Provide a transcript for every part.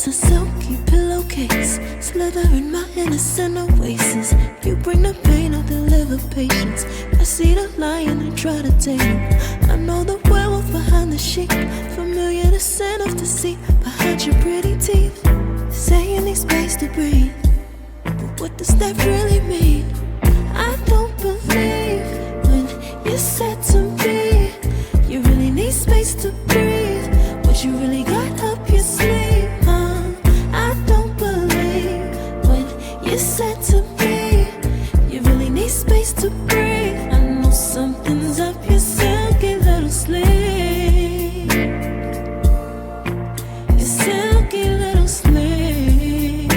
is a silky pillowcase, slither in my innocent oasis. You bring the pain, I'll deliver patience. I see the lion and try to tame him. I know the werewolf behind the sheep, familiar the scent of deceit behind your pretty teeth. Say you need space to breathe, but what does that really mean? I don't believe when you said to me you really need space to breathe. What you really got up your sleeve, huh? I don't believe when you said to me you really need space to breathe. I know something's up your silky little sleeve, your silky little sleeve.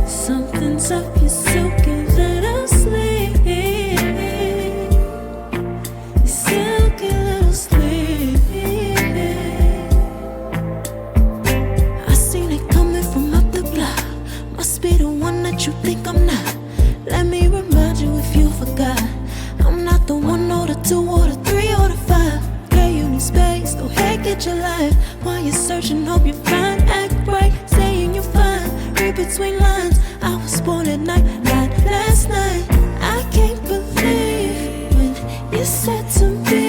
Something's up your silky little sleeve, your silky little sleeve. I seen it coming from up the block. Must be the one that you think I'm not. Let me remind you if you forgot, I'm not the one or the two or the three or the five. Yeah, you need space, go ahead, get your life. While you're searching, hope you find, act right, saying you're fine. Read between lines, I was born at night, not last night. I can't believe when you said to me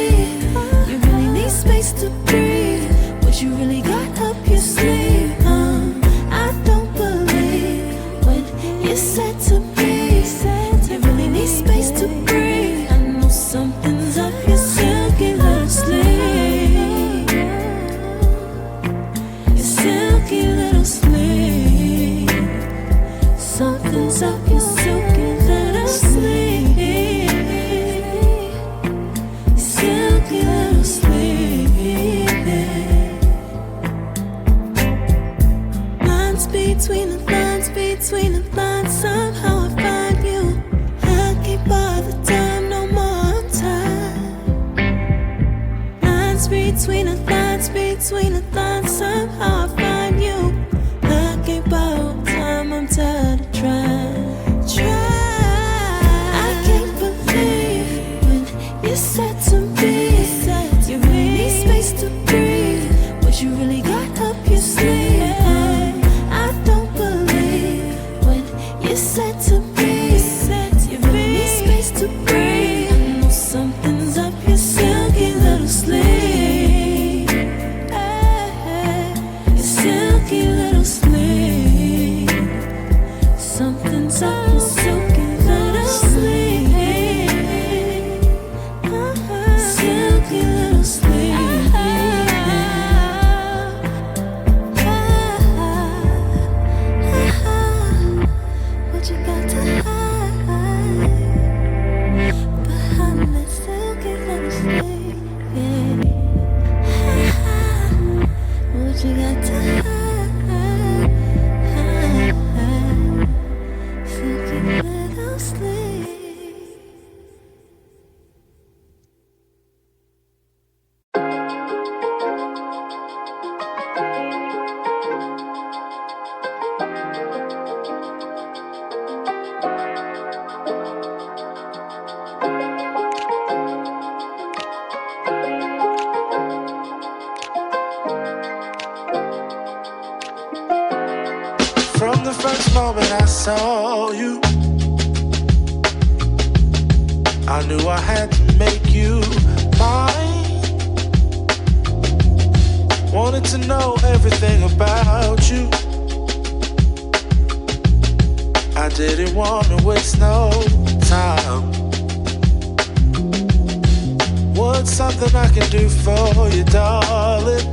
you really need space to breathe. What you really got up your sleeve, I don't believe when you said to me you really need space to breathe. I know something's up your silky little sleeve, your silky little sleeve. Something's up your silky little sleeve, your silky little sleeve. Lines between the lines, between the lines, somehow I find you. I can't bother time no more, I'm tired. Lines between the lines, between the lines, somehow I find you. I can't borrow time, I'm tired of trying. I can't believe when you said to me you really need space to breathe. What you really got up your sleeve, I don't believe when you said to me you really need space to breathe. I know something's up your silky little sleeve, your silky little sleeve. Something's up your silky little sleeve, silky little sleeve. What you got to hide behind that silky little sleeve? What you got to hide, silky little sleeve. From the first moment I saw you, I knew I had to make you mine. Wanted to know everything about you. I didn't want to waste no time. What's something I can do for you, darling,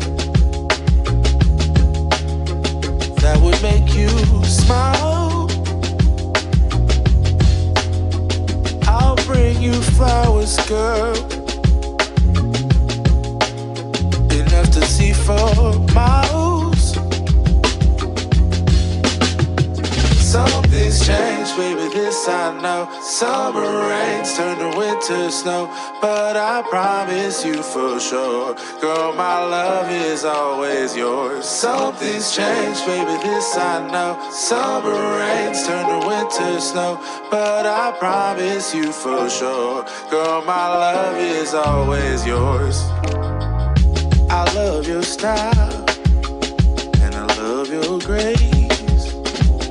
that would make you smile? I'll bring you flowers, girl, enough to see for miles. Something's changed, baby, this I know. Summer rains turn to winter snow, but I promise you for sure, girl, my love is always yours. Something's changed, baby, this I know. Summer rains turn to winter snow, but I promise you for sure, girl, my love is always yours. I love your style, and I love your your grace.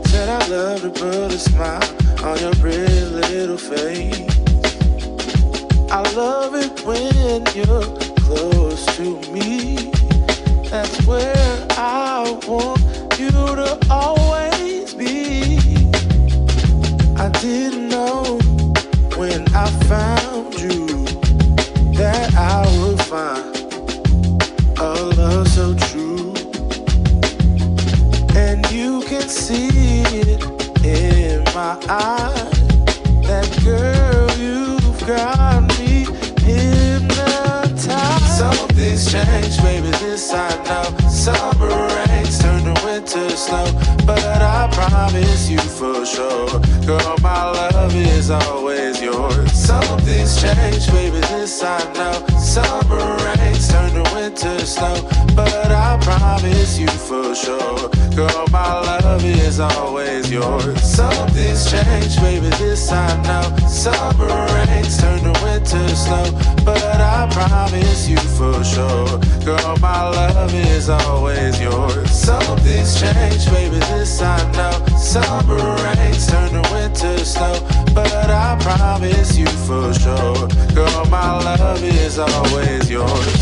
Said I love to put a smile on your pretty little face. I love it when you're close to me. That's where I want you to always be. I didn't know when I found you that I would find a love so true. And you can see it in my eyes. That girl, you've got me hypnotized. Something's changed, baby, this I know. Summer rains turn to winter snow, but I promise you for sure, girl, my love is always yours. Something's changed, baby, this I know. Summer rains turn to winter snow, but I promise you for sure, girl, my love is always yours. Something's changed, baby, this I know. Summer rains turn to winter snow, but I promise you for sure, girl, my love is always yours. Something's changed, baby, this I know. Summer rains turn to winter snow, but I promise you for sure, girl, my love is always yours.